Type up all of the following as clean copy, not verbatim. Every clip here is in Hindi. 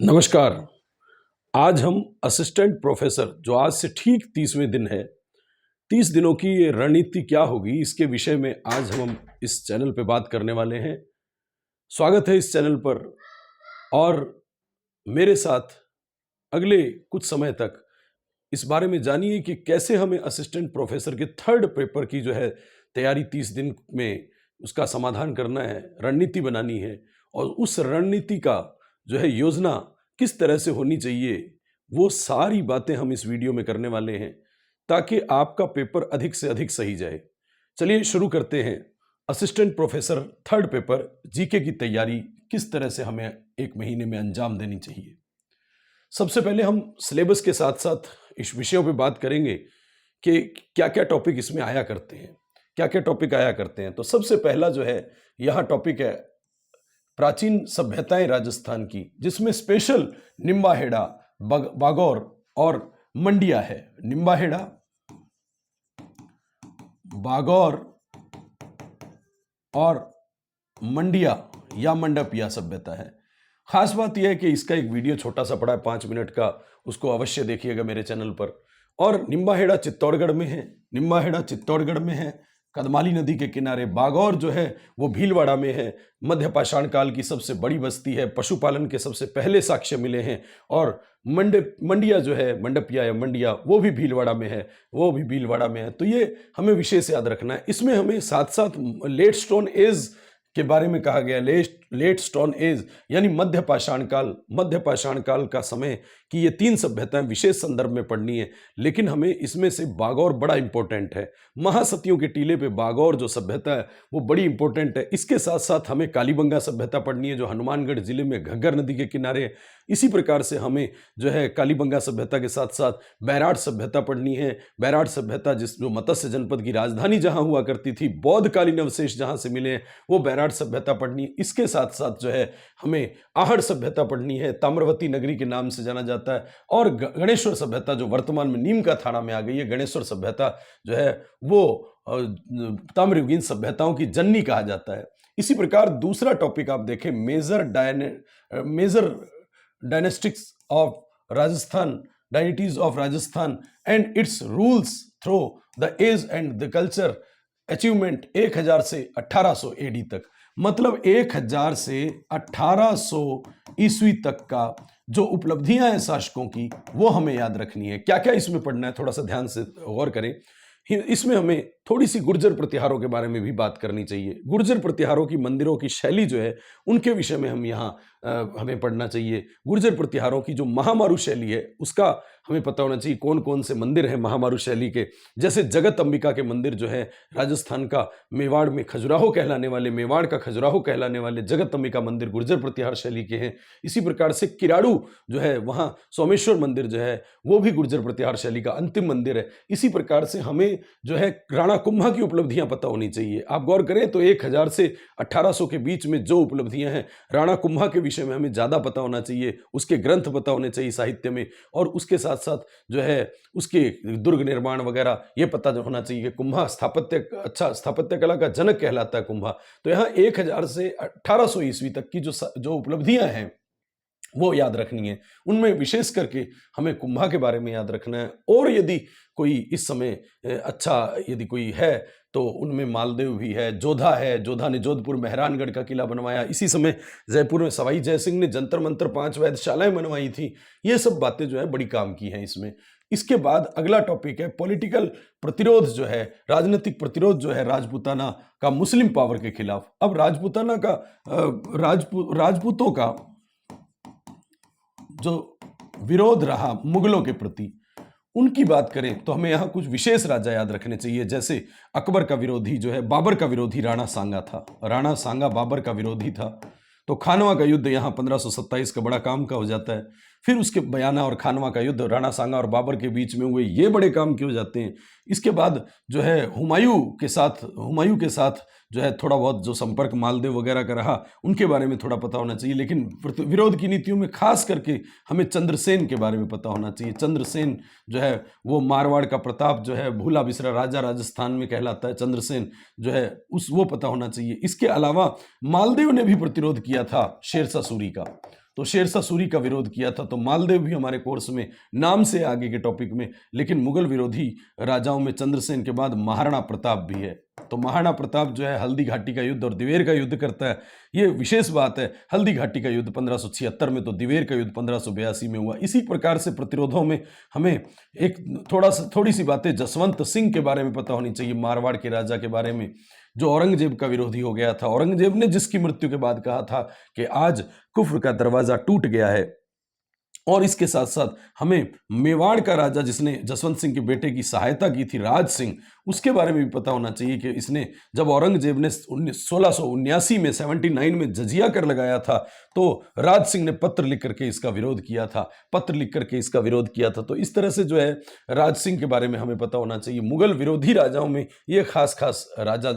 नमस्कार। आज हम असिस्टेंट प्रोफेसर जो आज से ठीक 30वें दिन है, 30 दिनों की ये रणनीति क्या होगी, इसके विषय में आज हम इस चैनल पे बात करने वाले हैं। स्वागत है इस चैनल पर। और मेरे साथ अगले कुछ समय तक इस बारे में जानिए कि कैसे हमें असिस्टेंट प्रोफेसर के थर्ड पेपर की जो है तैयारी 30 दिन में उसका समाधान करना है, रणनीति बनानी है। और उस रणनीति का जो है योजना किस तरह से होनी चाहिए, वो सारी बातें हम इस वीडियो में करने वाले हैं ताकि आपका पेपर अधिक से अधिक सही जाए। चलिए शुरू करते हैं। Assistant professor third paper GK की तैयारी किस तरह से हमें एक महीने में अंजाम देनी चाहिए। सबसे पहले हम सिलेबस के साथ साथ इस विषयों पे बात करेंगे कि क्या क्या टॉपिक इसमें आया करते हैं, क्या क्या टॉपिक आया करते हैं। तो सबसे पहला जो है यहाँ टॉपिक है प्राचीन सभ्यताएं राजस्थान की, जिसमें स्पेशल निम्बाहेड़ा, बागौर और मंडिया है। निम्बाहेड़ा, बागौर और मंडिया या मंडपिया सभ्यता है। खास बात यह है कि इसका एक वीडियो छोटा सा पड़ा है 5 मिनट का, उसको अवश्य देखिएगा मेरे चैनल पर। और निम्बाहेड़ा चित्तौड़गढ़ में है, निम्बाहेड़ा चित्तौड़गढ़ में है, कदमाली नदी के किनारे। बागौर जो है वो भीलवाड़ा में है, मध्य पाषाण काल की सबसे बड़ी बस्ती है, पशुपालन के सबसे पहले साक्ष्य मिले हैं। और मंडिया जो है, मंडपिया या मंडिया, वो भी भीलवाड़ा में है, वो भी भीलवाड़ा में है। तो ये हमें विशेष याद रखना है। इसमें हमें साथ साथ लेट स्टोन एज के बारे में कहा गया। लेट स्टोन एज यानी मध्य पाषाण काल का समय कि ये 3 सभ्यताएं विशेष संदर्भ में पढ़नी है। लेकिन हमें इसमें से बागौर बड़ा इंपॉर्टेंट है। महासतियों के टीले पे बागौर जो सभ्यता है वो बड़ी इंपॉर्टेंट है। इसके साथ साथ हमें कालीबंगा सभ्यता पढ़नी है जो हनुमानगढ़ जिले में घग्गर नदी के किनारे है। इसी प्रकार से हमें जो है कालीबंगा सभ्यता के साथ साथ बैराट सभ्यता पढ़नी है। बैराट सभ्यता जो मत्स्य जनपद की राजधानी जहां हुआ करती थी, बौद्धकालीन अवशेष जहां से मिले हैं, वो बैराट सभ्यता पढ़नी है। इसके साथ साथ जो है हमें आहड़ सभ्यता पढ़नी है, ताम्रवती नगरी के नाम से जाना जाता है। और गणेश्वर सभ्यता जो वर्तमान में नीम का थाना में आ गई है, गणेश्वर सभ्यता जो है वो ताम्रयुगीन सभ्यताओं की जननी कहा जाता है। इसी प्रकार दूसरा टॉपिक आप देखें, major dynasties of Rajasthan, dynasties of Rajasthan and its rules through the age and the culture achievement 1000 से 1800 एडी तक। मतलब 1000 से 1800 ईस्वी तक का जो उपलब्धियां हैं शासकों की, वो हमें याद रखनी है। क्या क्या इसमें पढ़ना है, थोड़ा सा ध्यान से गौर करें। इसमें हमें थोड़ी सी गुर्जर प्रतिहारों के बारे में भी बात करनी चाहिए। गुर्जर प्रतिहारों की मंदिरों की शैली जो है उनके विषय में हम यहाँ हमें पढ़ना चाहिए। गुर्जर प्रतिहारों की जो महामारू शैली है उसका हमें पता होना चाहिए, कौन कौन से मंदिर हैं महामारू शैली के। जैसे जगत अंबिका के मंदिर जो है राजस्थान का, मेवाड़ में खजुराहो कहलाने वाले, मेवाड़ का खजुराहो कहलाने वाले जगत अंबिका मंदिर गुर्जर प्रतिहार शैली के हैं। इसी प्रकार से किराड़ू जो है वहाँ सोमेश्वर मंदिर जो है वो भी गुर्जर प्रतिहार शैली का अंतिम मंदिर है। इसी प्रकार से हमें जो है राणा कुंभा की उपलब्धियां पता होनी चाहिए। आप गौर करें तो 1000 से 1800 के बीच में जो उपलब्धियां हैं, राणा कुंभा के विषय में हमें ज्यादा पता होना चाहिए, उसके ग्रंथ पता होने चाहिए साहित्य में। और उसके साथ साथ जो है उसके दुर्ग निर्माण वगैरह ये पता होना चाहिए कि कुंभा स्थापत्य कला का जनक कहलाता है कुंभा। तो यहाँ 1000 से 1800 ईस्वी तक की जो उपलब्धियां हैं वो याद रखनी है। उनमें विशेष करके हमें कुंभा के बारे में याद रखना है। और यदि कोई इस समय यदि कोई है तो उनमें मालदेव भी है, जोधा है, जोधा ने जोधपुर मेहरानगढ़ का किला बनवाया। इसी समय जयपुर में सवाई जयसिंह ने जंतर मंतर 5 वेधशालाएं बनवाई थी। ये सब बातें जो है बड़ी काम की हैं इसमें। इसके बाद अगला टॉपिक है पॉलिटिकल प्रतिरोध जो है, राजनीतिक प्रतिरोध जो है राजपूताना का मुस्लिम पावर के खिलाफ। अब राजपूताना का राजपूतों का जो विरोध रहा मुगलों के प्रति, उनकी बात करें तो हमें यहाँ कुछ विशेष राजा याद रखने चाहिए। जैसे अकबर का विरोधी जो है, बाबर का विरोधी राणा सांगा था। राणा सांगा बाबर का विरोधी था। तो खानवा का युद्ध यहाँ 1527 का बड़ा काम का हो जाता है। फिर उसके बयाना और खानवा का युद्ध राणा सांगा और बाबर के बीच में हुए, ये बड़े काम के हो जाते हैं। इसके बाद जो है हुमायूं के साथ जो है थोड़ा बहुत जो संपर्क मालदेव वगैरह का रहा, उनके बारे में थोड़ा पता होना चाहिए। लेकिन विरोध की नीतियों में खास करके हमें चंद्रसेन के बारे में पता होना चाहिए। चंद्रसेन जो है वो मारवाड़ का प्रताप जो है, भूला बिसरा राजा राजस्थान में कहलाता है चंद्रसेन जो है, वो पता होना चाहिए। इसके अलावा मालदेव ने भी प्रतिरोध किया था शेरशाह सूरी का। तो शेरशाह सूरी का विरोध किया था। तो मालदेव भी हमारे कोर्स में नाम से आगे के टॉपिक में, लेकिन मुगल विरोधी राजाओं में चंद्रसेन के बाद महाराणा प्रताप भी है। तो महाराणा प्रताप जो है हल्दी घाटी का युद्ध और दिवेर का युद्ध करता है। ये विशेष बात है, हल्दी घाटी का युद्ध 1576 में, तो दिवेर का युद्ध 1582 में हुआ। इसी प्रकार से प्रतिरोधों में हमें एक थोड़ी सी बातें जसवंत सिंह के बारे में पता होनी चाहिए, मारवाड़ के राजा के बारे में, जो औरंगजेब का विरोधी हो गया था। औरंगजेब ने जिसकी मृत्यु के बाद कहा था कि आज कुफ्र का दरवाजा टूट गया है। और इसके साथ साथ हमें मेवाड़ का राजा जिसने जसवंत सिंह के बेटे की सहायता की थी, राज सिंह, उसके बारे में भी पता होना चाहिए कि इसने, जब औरंगजेब ने 1679 में 79 में जजिया कर लगाया था, तो राज सिंह ने पत्र लिख करके इसका विरोध किया था। तो इस तरह से जो है राज सिंह के बारे में हमें पता होना चाहिए। मुगल विरोधी राजाओं में ये खास खास राजा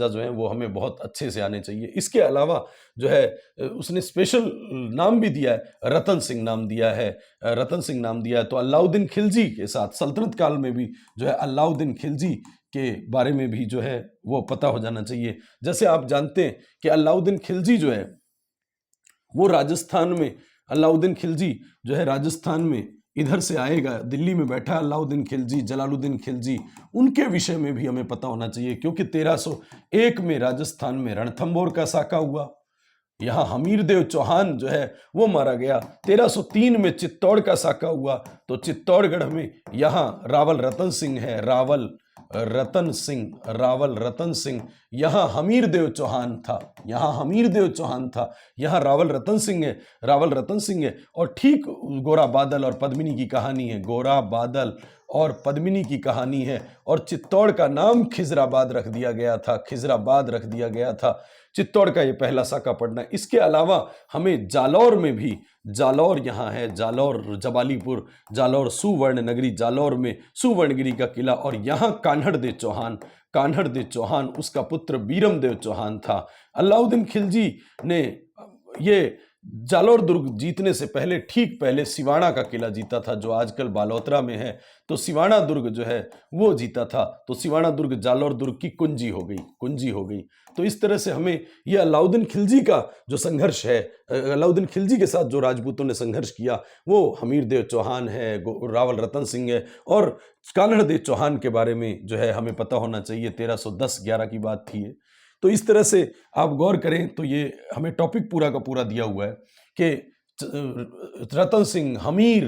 जो हैं वो हमें बहुत अच्छे से आने चाहिए। इसके अलावा जो है उसने स्पेशल नाम भी दिया है, रतन सिंह नाम दिया है। तो अलाउद्दीन खिलजी के साथ सल्तनत काल में भी जो है अलाउद्दीन खिलजी के बारे में भी जो है वो पता हो जाना चाहिए। जैसे आप जानते हैं कि अलाउद्दीन खिलजी जो है वो अलाउद्दीन खिलजी जो है राजस्थान में इधर से आएगा, दिल्ली में बैठा अलाउद्दीन खिलजी, जलालुद्दीन खिलजी, उनके विषय में भी हमें पता होना चाहिए, क्योंकि 1301 में राजस्थान में रणथंभौर का साका हुआ, यहाँ हमीरदेव चौहान जो है वो मारा गया। 1303 में चित्तौड़ का साका हुआ, तो चित्तौड़गढ़ में यहाँ रावल रतन सिंह है, रावल रतन सिंह। यहाँ हमीरदेव चौहान था, यहाँ रावल रतन सिंह है। और ठीक गोरा बादल और पद्मिनी की कहानी है, और चित्तौड़ का नाम खिजराबाद रख दिया गया था। चित्तौड़ का ये पहला साका पड़ना है। इसके अलावा हमें जालौर में भी, जालौर यहाँ है, जालौर जबालीपुर, जालौर सुवर्ण नगरी, जालौर में सुवर्णगिरी का किला, और यहाँ कान्हड़ दे चौहान उसका पुत्र बीरमदेव चौहान था। अलाउद्दीन खिलजी ने ये जालौर दुर्ग जीतने से ठीक पहले सिवाड़ा का किला जीता था, जो आजकल बालोतरा में है। तो सिवाड़ा दुर्ग जो है वो जीता था, तो सिवाड़ा दुर्ग जालौर दुर्ग की कुंजी हो गई। तो इस तरह से हमें यह अलाउद्दीन खिलजी का जो संघर्ष है, अलाउद्दीन खिलजी के साथ जो राजपूतों ने संघर्ष किया, वो हमीरदेव चौहान है, रावल रतन सिंह है, और कान्हड़ देव चौहान के बारे में जो है हमें पता होना चाहिए। 1310-11 की बात थी ये। तो इस तरह से आप गौर करें तो ये हमें टॉपिक पूरा का पूरा दिया हुआ है कि रतन सिंह, हमीर,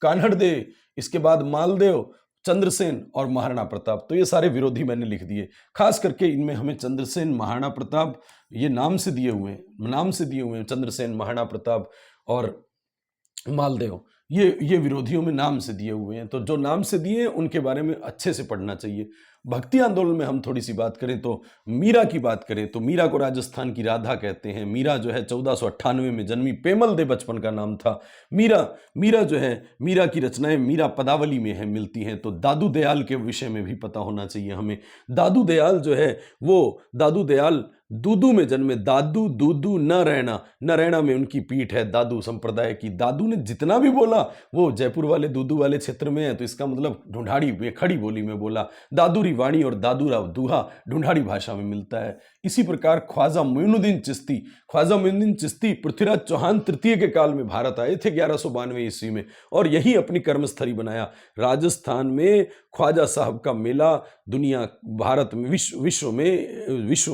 कान्हड़ देव, इसके बाद मालदेव, चंद्रसेन और महाराणा प्रताप, तो ये सारे विरोधी मैंने लिख दिए। खास करके इनमें हमें चंद्रसेन, महाराणा प्रताप ये नाम से दिए हुए हैं। चंद्रसेन, महाराणा प्रताप और मालदेव, ये विरोधियों में नाम से दिए हुए हैं। तो जो नाम से दिए हैं उनके बारे में अच्छे से पढ़ना चाहिए। भक्ति आंदोलन में हम थोड़ी सी बात करें तो मीरा की बात करें तो मीरा को राजस्थान की राधा कहते हैं। मीरा जो है 1498 में जन्मी, पेमल दे बचपन का नाम था। मीरा जो है, मीरा की रचनाएं मीरा पदावली में है, मिलती हैं। तो दादू दयाल के विषय में भी पता होना चाहिए हमें। दादू दयाल दूदू में जन्मे, दादू दूदू नरैना में उनकी पीठ है, दादू संप्रदाय की। दादू ने जितना भी बोला वो जयपुर वाले दूदू वाले क्षेत्र में है, तो इसका मतलब ढूंढाड़ी में, खड़ी बोली में बोला। दादूरी वाणी और दादूराव दूहा ढूंढाड़ी भाषा में मिलता है। इसी प्रकार ख्वाजा मोइनुद्दीन चिश्ती पृथ्वीराज चौहान तृतीय के काल में भारत आए थे 1192 ईस्वी में, और यही अपनी कर्मस्थली बनाया। राजस्थान में ख्वाजा साहब का मेला दुनिया, भारत में, विश्व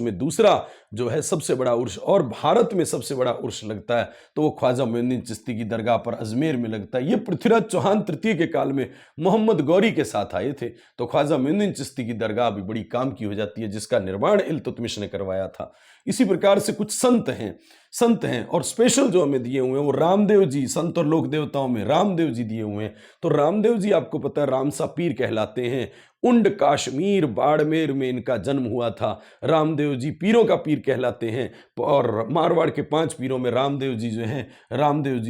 में दूसरा जो है सबसे बड़ा उर्स, और भारत में सबसे बड़ा उर्स लगता है तो वो ख्वाजा मोइनुद्दीन चिश्ती की दरगाह पर अजमेर में लगता है। ये पृथ्वीराज चौहान तृतीय के काल में मोहम्मद गौरी के साथ आए थे, तो ख्वाजा मोइनुद्दीन चिश्ती की दरगाह भी बड़ी काम की हो जाती है, जिसका निर्माण इल्तुतमिश ने करवाया था। इसी प्रकार से कुछ संत हैं और स्पेशल जो हमें दिए हुए हैं वो रामदेव जी, संत और लोक देवताओं में रामदेव जी दिए हुए हैं। तो रामदेव जी आपको पता है रामसा पीर कहलाते हैं। उंड, कश्मीर, बाड़मेर में इनका जन्म हुआ था। रामदेव जी पीरों का पीर कहलाते हैं, और मारवाड़ के 5 पीरों में रामदेव जी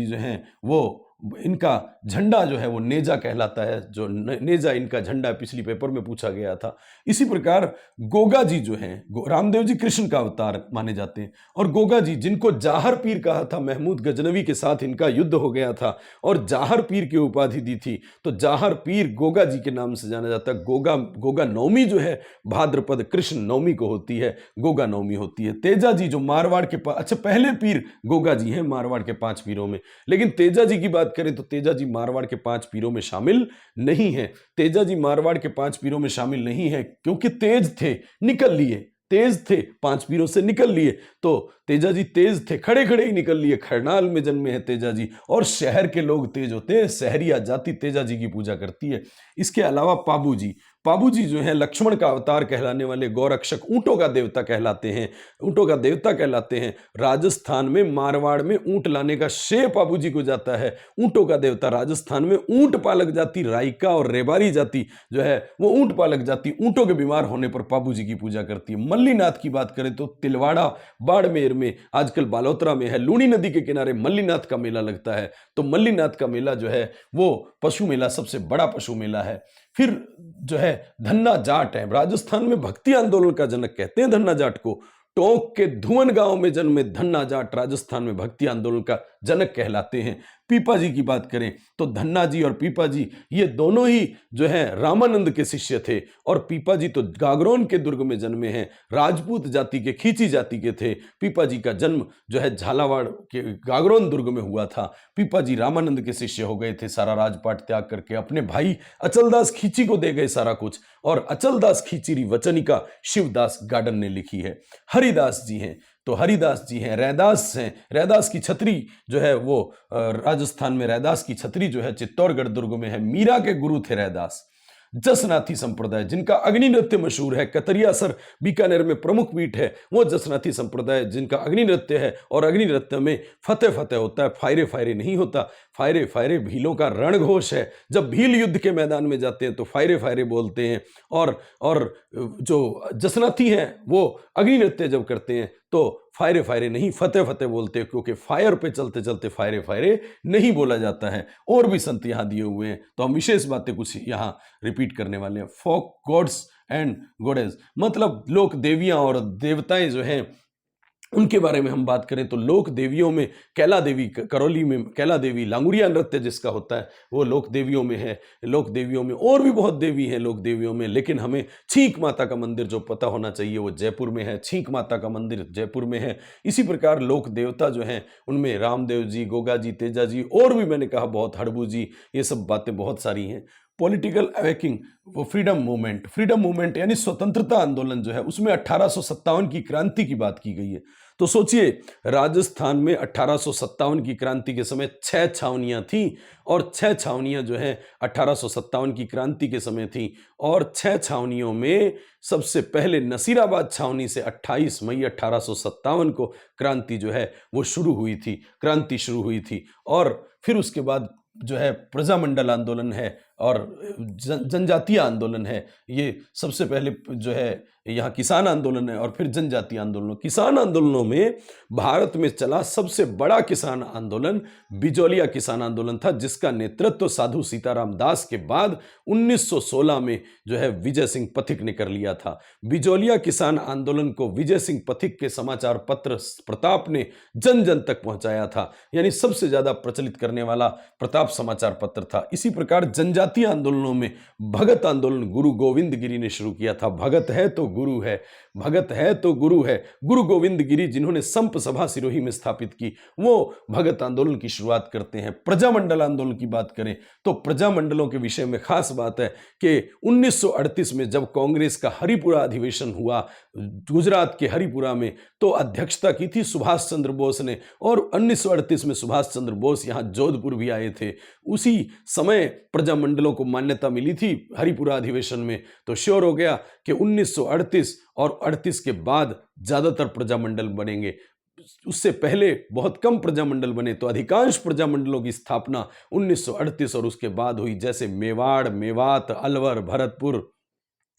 जो हैं वो इनका झंडा जो है वो नेजा कहलाता है, जो नेजा इनका झंडा पिछली पेपर में पूछा गया था। इसी प्रकार गोगा जी जो हैं, रामदेव जी कृष्ण का अवतार माने जाते हैं, और गोगा जी जिनको जाहर पीर कहा था, महमूद गजनवी के साथ इनका युद्ध हो गया था और जाहर पीर की उपाधि दी थी, तो जाहर पीर गोगा जी के नाम से जाना जाता है। गोगा नवमी जो है भाद्रपद कृष्ण नवमी को होती है, गोगा नवमी होती है। तेजा जी जो मारवाड़ के अच्छा पहले पीर गोगा जी हैं मारवाड़ के 5 पीरों में, लेकिन तेजा जी की बात करें तो तेजा जी मारवाड़ के 5 पीरों में शामिल नहीं है। तेजा जी मारवाड़ के 5 पीरों में शामिल नहीं है क्योंकि तेज थे, निकल लिए, तेज थे, 5 पीरों से निकल लिए, तो तेजा जी तेज थे, खड़े खड़े ही निकल लिए। खरनाल में जन्मे हैं तेजा जी, और शहर के लोग तेज होते हैं, शहरिया जाति तेजा जी की पूजा करती है। इसके अलावा पाबू जी जो है लक्ष्मण का अवतार कहलाने वाले गौरक्षक, ऊंटों का देवता कहलाते हैं, ऊंटों का देवता कहलाते हैं। राजस्थान में मारवाड़ में ऊंट लाने का श्रेय पाबू जी को जाता है। ऊंटों का देवता राजस्थान में ऊंट पालक जाति राइका और रेबारी जाति जो है वो ऊंट पालक जाति, ऊंटों के बीमार होने पर पाबू जी की पूजा करती है। मल्लीनाथ की बात करें तो तिलवाड़ा बाड़मेर में, आजकल बालोतरा में है, लूनी नदी के किनारे मल्लीनाथ का मेला लगता है। तो मल्लीनाथ का मेला जो है वो पशु मेला, सबसे बड़ा पशु मेला है। फिर जो है धन्ना जाट है, राजस्थान में भक्ति आंदोलन का जनक कहते हैं धन्ना जाट को। टोंक के धुवन गांव में जन्मे धन्ना जाट राजस्थान में भक्ति आंदोलन का जनक कहलाते हैं। पीपा जी की बात करें तो धन्ना जी और पीपा जी ये दोनों ही जो है रामानंद के शिष्य थे, और पीपा जी तो गागरोन के दुर्ग में जन्मे हैं, राजपूत जाति के, खींची जाति के थे। पीपा जी का जन्म जो है झालावाड़ के गागरोन दुर्ग में हुआ था। पीपा जी रामानंद के शिष्य हो गए थे, सारा राजपाट त्याग करके अपने भाई अचलदास खींची को दे गए सारा कुछ, और अचलदास खींचीरी वचनिका शिवदास गार्डन ने लिखी है। हरिदास जी हैं तो हरिदास जी हैं, रैदास हैं, रैदास की छतरी जो है वो राजस्थान में रैदास की छतरी जो है चित्तौड़गढ़ दुर्ग में है। मीरा के गुरु थे रैदास। जसनाथी संप्रदाय जिनका अग्नि नृत्य मशहूर है, कतरियासर बीकानेर में प्रमुख पीठ है, वो जसनाथी संप्रदाय जिनका अग्नि नृत्य है, और अग्नि नृत्य में फतेह फतेह होता है, फायरे फायरे नहीं होता। फायरे फायरे भीलों का रणघोष है, जब भील युद्ध के मैदान में जाते हैं तो फायरे फायरे बोलते हैं, और जो जसनाथी हैं वो अग्नि नृत्य जब करते हैं तो फायरे फायरे नहीं फतेह फतेह बोलते हैं, क्योंकि फायर पे चलते चलते फायरे फायरे नहीं बोला जाता है। और भी संत यहाँ दिए हुए हैं, तो हम विशेष बातें कुछ यहाँ रिपीट करने वाले हैं। फोक गॉड्स एंड गॉडेस मतलब लोक देवियाँ और देवताएं जो हैं उनके बारे में हम बात करें तो लोक देवियों में कैला देवी, करौली में कैला देवी, लांगुरिया नृत्य जिसका होता है वो लोक देवियों में है। लोक देवियों में और भी बहुत देवी हैं लोक देवियों में, लेकिन हमें छींक माता का मंदिर जो पता होना चाहिए वो जयपुर में है, छींक माता का मंदिर जयपुर में है। इसी प्रकार लोक देवता जो हैं उनमें रामदेव जी, गोगा जी, तेजा जी, और भी मैंने कहा बहुत, हड़बू जी, ये सब बातें बहुत सारी हैं। पॉलिटिकल अवेकिंग, वो फ्रीडम मूवमेंट यानी स्वतंत्रता आंदोलन जो है उसमें 1857 की क्रांति की बात की गई है। तो सोचिए राजस्थान में 1857 की क्रांति के समय 6 छावनियां थी, और 6 छावनियां जो है 1857 की क्रांति के समय थी, और 6 छावनियों में सबसे पहले नसीराबाद छावनी से 28 मई 1857 को क्रांति जो है वो शुरू हुई थी, क्रांति शुरू हुई थी। और फिर उसके बाद जो है प्रजामंडल आंदोलन है और जनजातीय आंदोलन है। ये सबसे पहले जो है यहाँ किसान आंदोलन है और फिर जनजातीय आंदोलन। किसान आंदोलनों में भारत में चला सबसे बड़ा किसान आंदोलन बिजौलिया किसान आंदोलन था, जिसका नेतृत्व साधु सीताराम दास के बाद 1916 में जो है विजय सिंह पथिक ने कर लिया था। बिजौलिया किसान आंदोलन को विजय सिंह पथिक के समाचार पत्र प्रताप ने जन जन तक पहुंचाया था, यानी सबसे ज्यादा प्रचलित करने वाला प्रताप समाचार पत्र था। इसी प्रकार जनजातीय आंदोलनों में भगत आंदोलन गुरु गोविंद गिरी ने शुरू किया था। भगत है तो गुरु है, भगत है तो गुरु है। गुरु गोविंद गिरी जिन्होंने संप सभा सिरोही में स्थापित की, वो भगत आंदोलन की शुरुआत करते हैं। प्रजामंडल आंदोलन की बात करें तो प्रजामंडलों के विषय में खास बात है कि 1938 में जब कांग्रेस का हरिपुरा अधिवेशन हुआ गुजरात के हरिपुरा में, तो अध्यक्षता की थी सुभाष चंद्र बोस ने, और 1938 में सुभाष चंद्र बोस यहाँ जोधपुर भी आए थे। उसी समय प्रजामंडलों को मान्यता मिली थी हरिपुरा अधिवेशन में। तो श्योर हो गया कि 1938 और 38 के बाद ज्यादातर प्रजामंडल बनेंगे। उससे पहले बहुत कम प्रजामंडल बने, तो अधिकांश प्रजामंडलों की स्थापना 1938 और उसके बाद हुई, जैसे मेवाड़, मेवात, अलवर, भरतपुर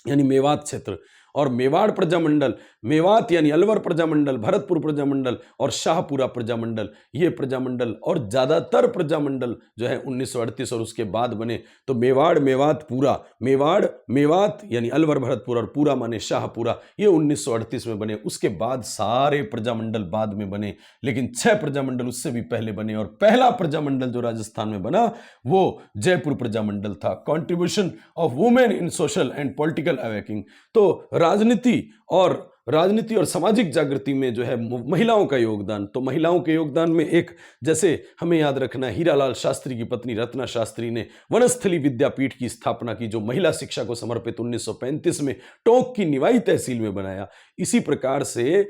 यानी मेवात क्षेत्र, और मेवाड़ प्रजामंडल, मेवात यानी अलवर प्रजामंडल, भरतपुर प्रजामंडल और शाहपुरा प्रजामंडल, ये प्रजामंडल और ज़्यादातर प्रजामंडल जो है 1938 और उसके बाद बने। तो मेवाड़, मेवात, पूरा, मेवाड़, मेवात यानी अलवर, भरतपुर और पूरा माने शाहपुरा, ये 1938 में बने। उसके बाद सारे प्रजामंडल बाद में बने, लेकिन 6 प्रजामंडल उससे भी पहले बने। और पहला प्रजामंडल जो राजस्थान में बना वो जयपुर प्रजामंडल था। Contribution of women in social and political awaking, तो राजनीति और सामाजिक जागृति में जो है महिलाओं का योगदान। तो महिलाओं के योगदान में एक, जैसे हमें याद रखना, हीरालाल शास्त्री की पत्नी रत्ना शास्त्री ने वनस्थली विद्यापीठ की स्थापना की, जो महिला शिक्षा को समर्पित 1935 में टोंक की निवाई तहसील में बनाया। इसी प्रकार से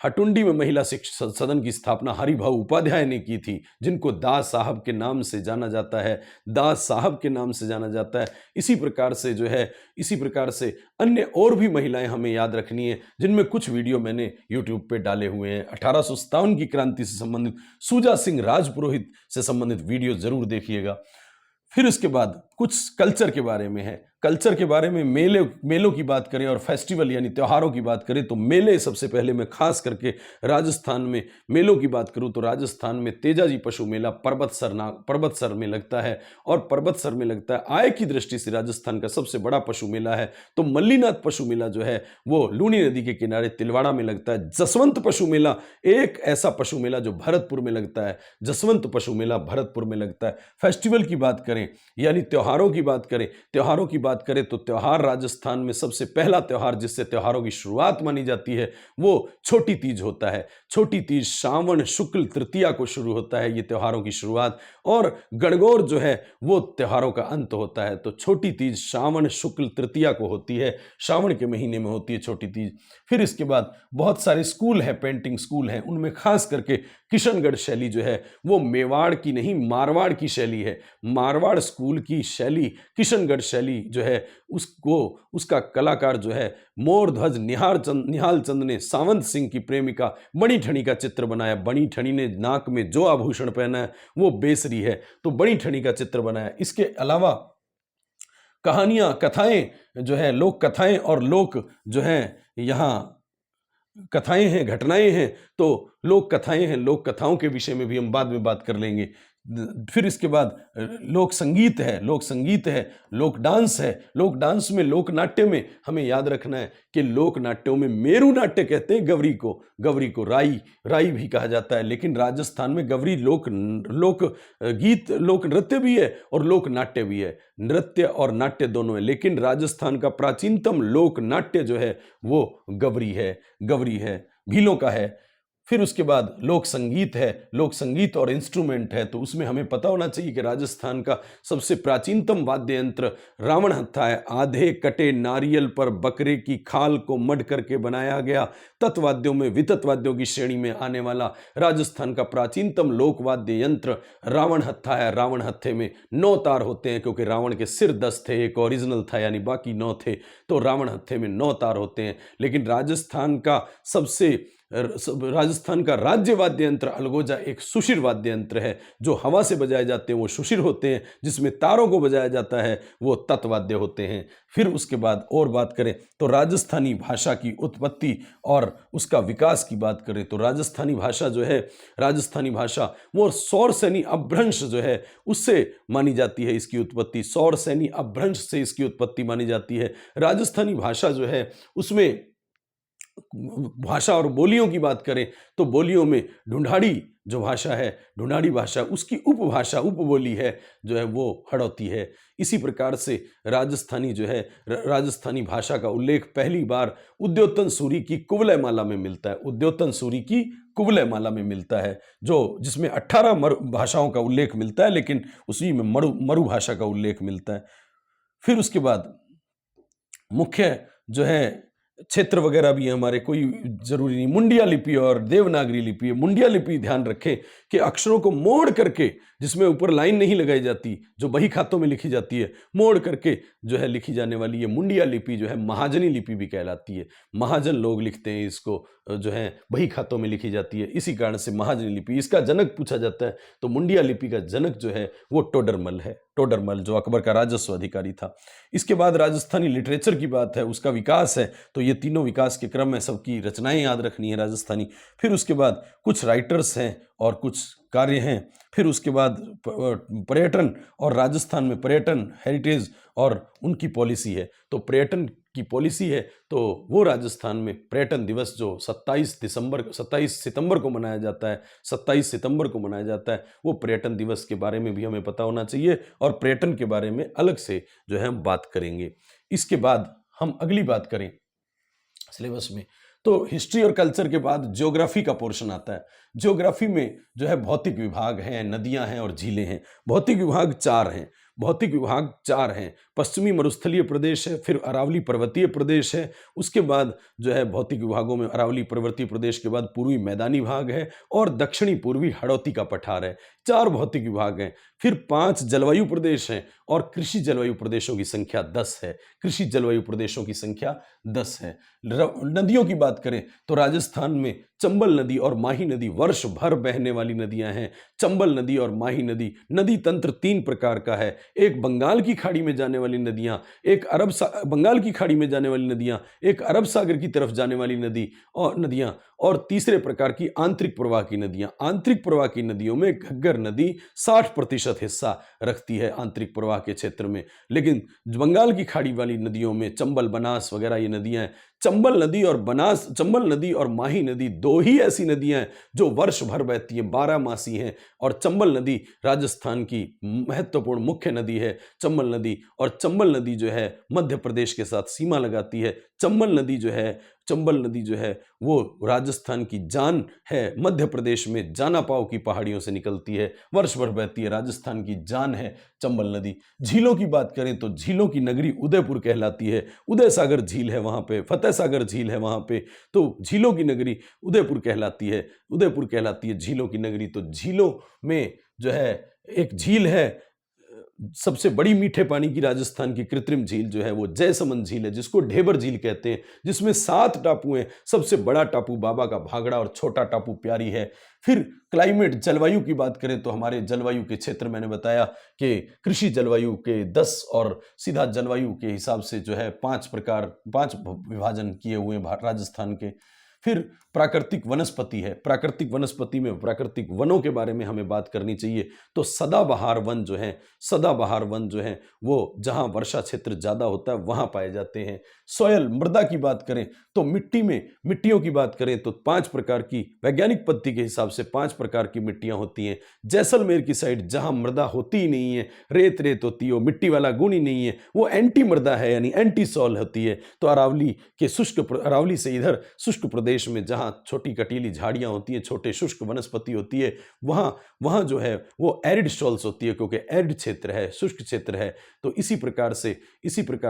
हटुंडी में महिला शिक्षा सदन की स्थापना हरिभाऊ उपाध्याय ने की थी, जिनको दास साहब के नाम से जाना जाता है, दास साहब के नाम से जाना जाता है। इसी प्रकार से अन्य और भी महिलाएं हमें याद रखनी है, जिनमें कुछ वीडियो मैंने यूट्यूब पे डाले हुए हैं। 1857 की क्रांति से संबंधित, सूजा सिंह राजपुरोहित से संबंधित वीडियो जरूर देखिएगा। फिर उसके बाद कुछ कल्चर के बारे में है। कल्चर के बारे में मेलों की बात करें और फेस्टिवल यानी त्योहारों की बात करें तो मेले, सबसे पहले मैं खास करके राजस्थान में मेलों की बात करूं तो राजस्थान में तेजाजी पशु मेला पर्वतसर में लगता है। और पर्वतसर में लगता है, आय की दृष्टि से राजस्थान का सबसे बड़ा पशु मेला है। तो मल्लीनाथ पशु मेला जो है वो लूनी नदी के किनारे तिलवाड़ा में लगता है। जसवंत पशु मेला एक ऐसा पशु मेला जो भरतपुर में लगता है, जसवंत पशु मेला भरतपुर में लगता है। फेस्टिवल की बात करें यानी त्योहारों की बात करें तो त्योहार, राजस्थान में सबसे पहला त्योहार जिससे त्योहारों की शुरुआत मानी जाती है वो छोटी तीज होता है। छोटी तीज श्रावण शुक्ल तृतीया को शुरू होता है ये त्योहारों की शुरुआत, और गणगौर जो है वो त्योहारों का अंत होता है। तो छोटी तीज श्रावण शुक्ल तृतीया को होती है, श्रावण के महीने में होती है छोटी तीज। फिर इसके बाद बहुत सारे स्कूल हैं, पेंटिंग स्कूल हैं, उनमें खास करके किशनगढ़ शैली जो है वो मेवाड़ की नहीं मारवाड़ की शैली है। मारवाड़ स्कूल की शैली, किशनगढ़ शैली जो है उसका कलाकार जो है मोरध्वज निहाल चंद ने सावंत सिंह की प्रेमिका बनी ठनी का चित्र बनाया। बनी ठनी ने नाक में जो आभूषण पहना है वो बेसरी है, तो बनी ठनी का चित्र बनाया। इसके अलावा कहानियां, कथाएं जो है, लोक कथाएं और लोक जो है यहाँ कथाएं हैं, घटनाएं हैं, तो लोक कथाएं हैं, लोक कथाओं के विषय में भी हम बाद में बात कर लेंगे। फिर इसके बाद लोक संगीत है, लोक डांस है। लोक डांस में, लोक नाट्य में हमें याद रखना है कि लोक नाट्यों में मेरू नाट्य कहते हैं गवरी को राई भी कहा जाता है। लेकिन राजस्थान में गवरी लोक गीत, लोक नृत्य भी है और लोक नाट्य भी है, नृत्य और नाट्य दोनों है। लेकिन राजस्थान का प्राचीनतम लोक नाट्य जो है वो गवरी है, भीलों का है। फिर उसके बाद लोक संगीत और इंस्ट्रूमेंट है। तो उसमें हमें पता होना चाहिए कि राजस्थान का सबसे प्राचीनतम वाद्य यंत्र रावण हत्था है। आधे कटे नारियल पर बकरे की खाल को मढ़ करके बनाया गया, तत्वाद्यों में वितत वाद्यों की श्रेणी में आने वाला राजस्थान का प्राचीनतम लोक वाद्य यंत्र रावण हत्था है। रावण हत्थे में 9 तार होते हैं, क्योंकि रावण के सिर 10 थे, एक ओरिजिनल था यानी बाकी 9 थे, तो रावण हत्थे में 9 तार होते हैं। लेकिन राजस्थान का राज्य वाद्य यंत्र अलगोजा एक सुशिर वाद्य यंत्र है। जो हवा से बजाए जाते हैं वो सुशिर होते हैं, जिसमें तारों को बजाया जाता है वो तत्वाद्य होते हैं। फिर उसके बाद और बात करें तो राजस्थानी भाषा की उत्पत्ति और उसका विकास की बात करें तो राजस्थानी भाषा वो सौरसेनी अपभ्रंश जो है उससे मानी जाती है। इसकी उत्पत्ति सौरसेनी अपभ्रंश से इसकी उत्पत्ति मानी जाती है। राजस्थानी भाषा जो है उसमें भाषा और बोलियों की बात करें तो बोलियों में ढूंढाड़ी जो भाषा है, ढूंढाड़ी भाषा, उसकी उपबोली है जो है वो हड़ौती है। इसी प्रकार से राजस्थानी भाषा का उल्लेख पहली बार उद्योतन सूरी की कुवलय माला में मिलता है, जो जिसमें 18 भाषाओं का उल्लेख मिलता है, लेकिन उसी में मरु भाषा का उल्लेख मिलता है। फिर उसके बाद मुख्य जो है क्षेत्र वगैरह भी है हमारे, कोई जरूरी नहीं। मुंडिया लिपि और देवनागरी लिपि है। मुंडिया लिपि ध्यान रखें कि अक्षरों को मोड़ करके, जिसमें ऊपर लाइन नहीं लगाई जाती, जो बही खातों में लिखी जाती है, मोड़ करके जो है लिखी जाने वाली ये मुंडिया लिपि जो है महाजनी लिपि भी कहलाती है। महाजन लोग लिखते हैं इसको, जो है बही खातों में लिखी जाती है। इसी कारण से महाजनी लिपि, इसका जनक पूछा जाता है तो मुंडिया लिपि का जनक जो है वो टोडरमल है। टोडरमल जो अकबर का राजस्व अधिकारी था। इसके बाद राजस्थानी लिटरेचर की बात है, उसका विकास है, तो ये तीनों विकास के क्रम में सबकी रचनाएं याद रखनी है राजस्थानी। फिर उसके बाद कुछ राइटर्स हैं और कुछ कार्य हैं। फिर उसके बाद पर्यटन और राजस्थान में पर्यटन हेरिटेज और उनकी पॉलिसी है। तो पर्यटन की पॉलिसी है तो वो राजस्थान में पर्यटन दिवस जो 27 सितंबर को मनाया जाता है, 27 सितंबर को मनाया जाता है, वो पर्यटन दिवस के बारे में भी हमें पता होना चाहिए और पर्यटन के बारे में अलग से जो है हम बात करेंगे। इसके बाद हम अगली बात करें सिलेबस में तो हिस्ट्री और कल्चर के बाद ज्योग्राफी का पोर्शन आता है। ज्योग्राफी में जो है भौतिक विभाग हैं, नदियां हैं और झीलें हैं। भौतिक विभाग 4 हैं। भौतिक विभाग 4 हैं। पश्चिमी मरुस्थलीय प्रदेश है, फिर अरावली पर्वतीय प्रदेश है, उसके बाद जो है भौतिक विभागों में अरावली पर्वतीय प्रदेश के बाद पूर्वी मैदानी भाग है और दक्षिणी पूर्वी हड़ौती का पठार है। 4 भौतिक विभाग हैं। फिर 5 जलवायु प्रदेश हैं और कृषि जलवायु प्रदेशों की संख्या 10 है। कृषि जलवायु प्रदेशों की संख्या 10 है। नदियों की बात करें तो राजस्थान में चंबल नदी और माही नदी वर्ष भर बहने वाली नदियां हैं। चंबल नदी और माही नदी, नदी तंत्र 3 प्रकार का है। एक बंगाल की खाड़ी में जाने वाली नदियां, बंगाल की खाड़ी में जाने वाली नदियां, एक अरब सागर की तरफ जाने वाली नदियां और तीसरे प्रकार की आंतरिक प्रवाह की नदियां। आंतरिक प्रवाह की नदियों में घग्गर नदी 60% हिस्सा रखती है आंतरिक प्रवाह के क्षेत्र में, लेकिन बंगाल की खाड़ी वाली नदियों में चंबल, बनास वगैरह ये नदियां हैं। चंबल नदी और माही नदी 2 ही ऐसी नदियां हैं जो वर्ष भर बहती हैं, 12 मासी हैं। और चंबल नदी राजस्थान की महत्वपूर्ण मुख्य नदी है चंबल नदी। और चंबल नदी जो है मध्य प्रदेश के साथ सीमा लगाती है। चंबल नदी जो है वो राजस्थान की जान है। मध्य प्रदेश में जानापाव की पहाड़ियों से निकलती है, वर्ष भर बहती है, राजस्थान की जान है चंबल नदी। झीलों की बात करें तो झीलों की नगरी उदयपुर कहलाती है। उदय सागर झील है वहां पे, फतेह सागर झील है वहां पे, तो झीलों की नगरी उदयपुर कहलाती है झीलों की नगरी। तो झीलों में जो है एक झील है, सबसे बड़ी मीठे पानी की राजस्थान की कृत्रिम झील जो है वो जयसमंद झील है, जिसको ढेबर झील कहते हैं, जिसमें 7 टापू हैं। सबसे बड़ा टापू बाबा का भागड़ा और छोटा टापू प्यारी है। फिर क्लाइमेट, जलवायु की बात करें तो हमारे जलवायु के क्षेत्र मैंने बताया कि कृषि जलवायु के 10 और सीधा जलवायु के हिसाब से जो है 5 विभाजन किए हुए राजस्थान के। फिर प्राकृतिक वनस्पति है। प्राकृतिक वनस्पति में प्राकृतिक वनों के बारे में हमें बात करनी चाहिए। तो सदाबहार वन जो है वो जहां वर्षा क्षेत्र ज्यादा होता है वहां पाए जाते हैं। सॉयल, मृदा की बात करें तो मिट्टियों की बात करें तो 5 प्रकार की, वैज्ञानिक पद्धति के हिसाब से 5 प्रकार की मिट्टियां होती हैं। जैसलमेर की साइड जहां मृदा होती ही नहीं है, रेत होती है, मिट्टी वाला गुण ही नहीं है, वो एंटी मृदा है, यानी एंटी सॉल होती है। तो अरावली से इधर शुष्क प्रदेश में जहां छोटी कटीली झाड़ियां होती हैं, छोटे शुष्क वनस्पति होती है, वहां जो है वो एरिड सॉल्स होती है, क्योंकि एरिड क्षेत्र है, शुष्क क्षेत्र है। तो इसी प्रकार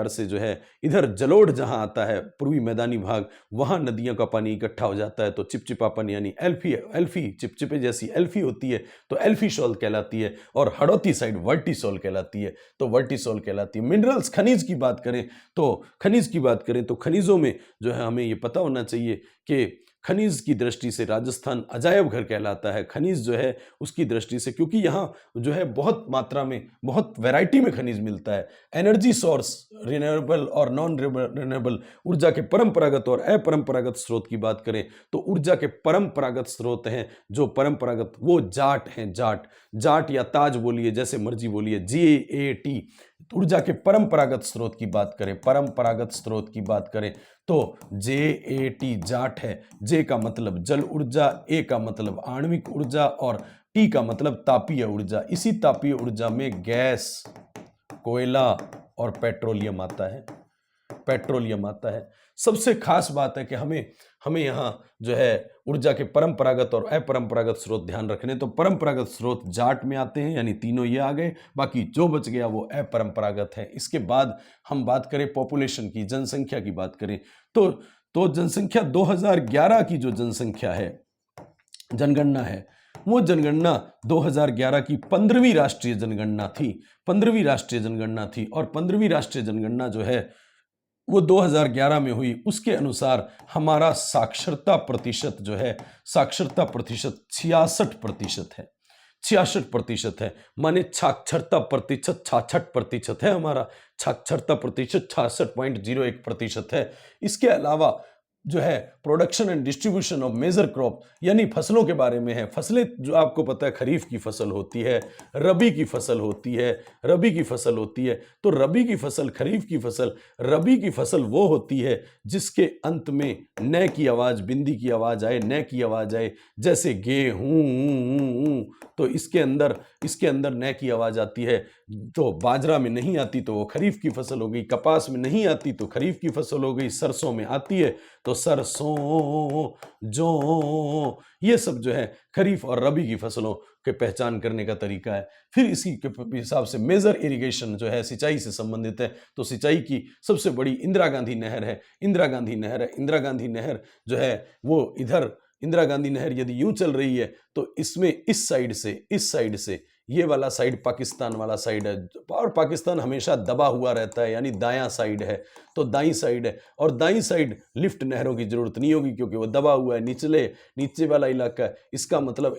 से जो है इधर जलोढ़ जहां आता है, पूर्वी मैदानी भाग, वहां नदियों का पानी इकट्ठा हो जाता है तो चिपचिपापन यानी एल्फी चिपचिपे जैसी एल्फी होती है, तो एल्फी सॉल कहलाती है। और हड़ौती साइड वर्टिसॉल कहलाती है, तो वर्टिसॉल कहलाती है। मिनरल्स, खनिज की बात करें तो खनिजों में जो है हमें ये पता होना चाहिए कि खनिज की दृष्टि से राजस्थान अजायब घर कहलाता है। खनिज जो है उसकी दृष्टि से, क्योंकि यहाँ जो है बहुत मात्रा में, बहुत वैरायटी में खनिज मिलता है। एनर्जी सोर्स, रिन्यूएबल और नॉन रिन्यूएबल ऊर्जा के परंपरागत और अपरंपरागत स्रोत की बात करें तो ऊर्जा के परंपरागत स्रोत हैं जो परंपरागत, वो जाट हैं। जाट या ताज बोलिए, जैसे मर्जी बोलिए, JAT। ऊर्जा के परंपरागत स्रोत की बात करें तो JAT जाट है। जे का मतलब जल ऊर्जा, ए का मतलब आणविक ऊर्जा और टी का मतलब तापीय ऊर्जा। इसी तापीय ऊर्जा में गैस, कोयला और पेट्रोलियम आता है। सबसे खास बात है कि हमें यहाँ जो है ऊर्जा के परंपरागत और अपरंपरागत स्रोत ध्यान रखने। तो परंपरागत स्रोत जाट में आते हैं, यानी तीनों ये आ गए, बाकी जो बच गया वो अपरंपरागत है। इसके बाद हम बात करें पॉपुलेशन की, जनसंख्या की बात करें तो जनसंख्या 2011 की जो जनसंख्या है, जनगणना है, वो जनगणना 2011 की 15वीं राष्ट्रीय जनगणना थी। और 15वीं राष्ट्रीय जनगणना जो है वो 2011 में हुई, उसके अनुसार हमारा साक्षरता प्रतिशत जो है, साक्षरता प्रतिशत 66% है। 66% है, माने साक्षरता प्रतिशत 66% है हमारा। साक्षरता प्रतिशत 66.01% है। इसके अलावा जो है production and distribution of major crop, यानी फसलों के बारे में है। फसलें जो आपको पता है, खरीफ की फसल होती है, रबी की फसल होती है, रबी की फसल होती है। तो रबी की फसल, खरीफ की फसल, रबी की फसल वो होती है जिसके अंत में न की आवाज़, बिंदी की आवाज़ आए, न की आवाज़ आए। जैसे गेहूँ, तो इसके अंदर न की आवाज़ आती है। तो बाजरा में नहीं आती तो वो खरीफ की फसल हो गई, कपास में नहीं आती तो खरीफ की फसल हो गई, सरसों में आती है तो सरसों, जौ, ये सब जो है खरीफ और रबी की फसलों के पहचान करने का तरीका है। फिर इसी के हिसाब से मेजर इरिगेशन जो है, सिंचाई से संबंधित है, तो सिंचाई की सबसे बड़ी इंदिरा गांधी नहर है। इंदिरा गांधी नहर है। इंदिरा गांधी नहर जो है वो इधर, इंदिरा गांधी नहर यदि यूं चल रही है तो इसमें इस साइड से ये वाला साइड पाकिस्तान वाला साइड है, और पाकिस्तान हमेशा दबा हुआ रहता है, यानी दायां साइड है, तो दाईं साइड है। और दाईं साइड लिफ्ट नहरों की जरूरत नहीं होगी क्योंकि वो दबा हुआ है, नीचे वाला इलाका है। इसका मतलब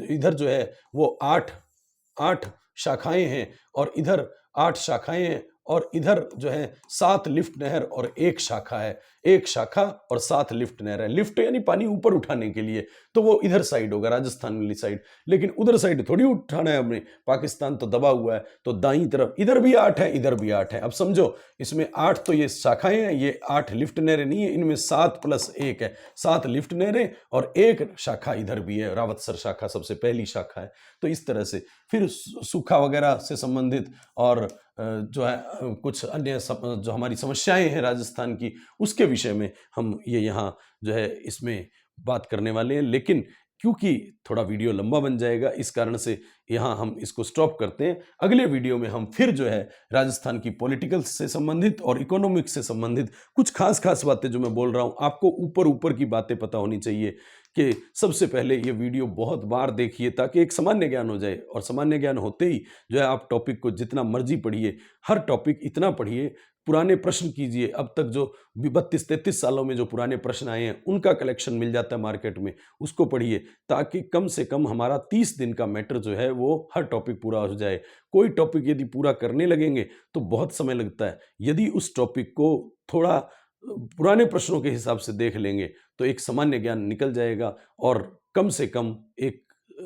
इधर जो है वो आठ शाखाएं हैं, और इधर 8 शाखाएं हैं, और इधर जो है 7 लिफ्ट नहर और 1 शाखा है। 1 शाखा और 7 लिफ्ट नहर है। लिफ्ट यानी पानी ऊपर उठाने के लिए, तो वो इधर साइड होगा, राजस्थान वाली साइड। लेकिन उधर साइड थोड़ी उठाना है हमने, पाकिस्तान तो दबा हुआ है। तो दाईं तरफ इधर भी 8 है, इधर भी 8 है। अब समझो, इसमें 8 तो ये शाखाएं हैं, ये 8 लिफ्ट नहरें नहीं है, इनमें 7 + 1 है, 7 लिफ्ट नहरें और 1 शाखा इधर भी है, रावतसर शाखा सबसे पहली शाखा है। तो इस तरह से फिर सूखा वगैरह से संबंधित और जो है कुछ अन्य जो हमारी समस्याएं हैं राजस्थान की, उसके विषय में हम ये यहाँ जो है इसमें बात करने वाले हैं। लेकिन क्योंकि थोड़ा वीडियो लंबा बन जाएगा, इस कारण से यहाँ हम इसको स्टॉप करते हैं। अगले वीडियो में हम फिर जो है राजस्थान की पॉलिटिकल से संबंधित और इकोनॉमिक्स से संबंधित कुछ खास बातें जो मैं बोल रहा हूँ, आपको ऊपर की बातें पता होनी चाहिए कि सबसे पहले ये वीडियो बहुत बार देखिए ताकि एक सामान्य ज्ञान हो जाए। और सामान्य ज्ञान होते ही जो है आप टॉपिक को जितना मर्जी पढ़िए, हर टॉपिक इतना पढ़िए, पुराने प्रश्न कीजिए। अब तक जो 32-33 सालों में जो पुराने प्रश्न आए हैं उनका कलेक्शन मिल जाता है मार्केट में, उसको पढ़िए ताकि कम से कम हमारा 30 दिन का मैटर जो है वो हर टॉपिक पूरा हो जाए। कोई टॉपिक यदि पूरा करने लगेंगे तो बहुत समय लगता है। यदि उस टॉपिक को थोड़ा पुराने प्रश्नों के हिसाब से देख लेंगे तो एक सामान्य ज्ञान निकल जाएगा और कम से कम एक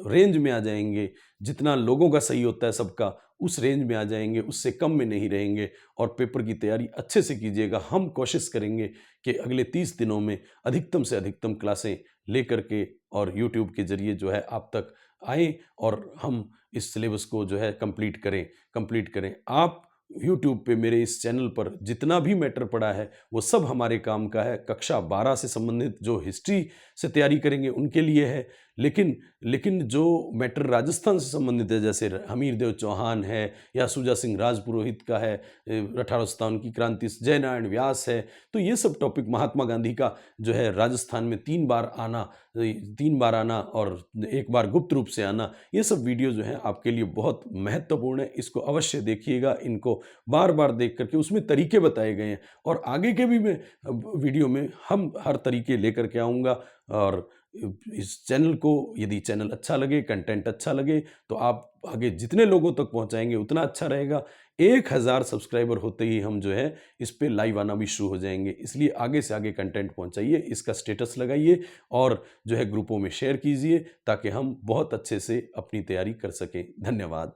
रेंज में आ जाएंगे। जितना लोगों का सही होता है सबका, उस रेंज में आ जाएंगे, उससे कम में नहीं रहेंगे और पेपर की तैयारी अच्छे से कीजिएगा। हम कोशिश करेंगे कि अगले 30 दिनों में अधिकतम से अधिकतम क्लासें लेकर के और YouTube के जरिए जो है आप तक आए और हम इस सिलेबस को जो है कंप्लीट करें। आप YouTube पे मेरे इस चैनल पर जितना भी मैटर पड़ा है वो सब हमारे काम का है। कक्षा 12 से संबंधित जो हिस्ट्री से तैयारी करेंगे उनके लिए है, लेकिन जो मैटर राजस्थान से संबंधित है, जैसे हमीर देव चौहान है या सुजा सिंह राजपुरोहित का है, 1857 की क्रांति, जयनारायण व्यास है, तो ये सब टॉपिक, महात्मा गांधी का जो है राजस्थान में 3 बार आना और 1 बार गुप्त रूप से आना, ये सब वीडियो जो है आपके लिए बहुत महत्वपूर्ण है। इसको अवश्य देखिएगा, इनको बार बार देख करके उसमें तरीके बताए गए हैं और आगे के भी वीडियो में हम हर तरीके लेकर के आऊँगा। और इस चैनल को, यदि चैनल अच्छा लगे, कंटेंट अच्छा लगे, तो आप आगे जितने लोगों तक पहुंचाएंगे उतना अच्छा रहेगा। 1000 सब्सक्राइबर होते ही हम जो है इस पे लाइव आना भी शुरू हो जाएंगे। इसलिए आगे से आगे कंटेंट पहुंचाइए, इसका स्टेटस लगाइए और जो है ग्रुपों में शेयर कीजिए ताकि हम बहुत अच्छे से अपनी तैयारी कर सकें। धन्यवाद।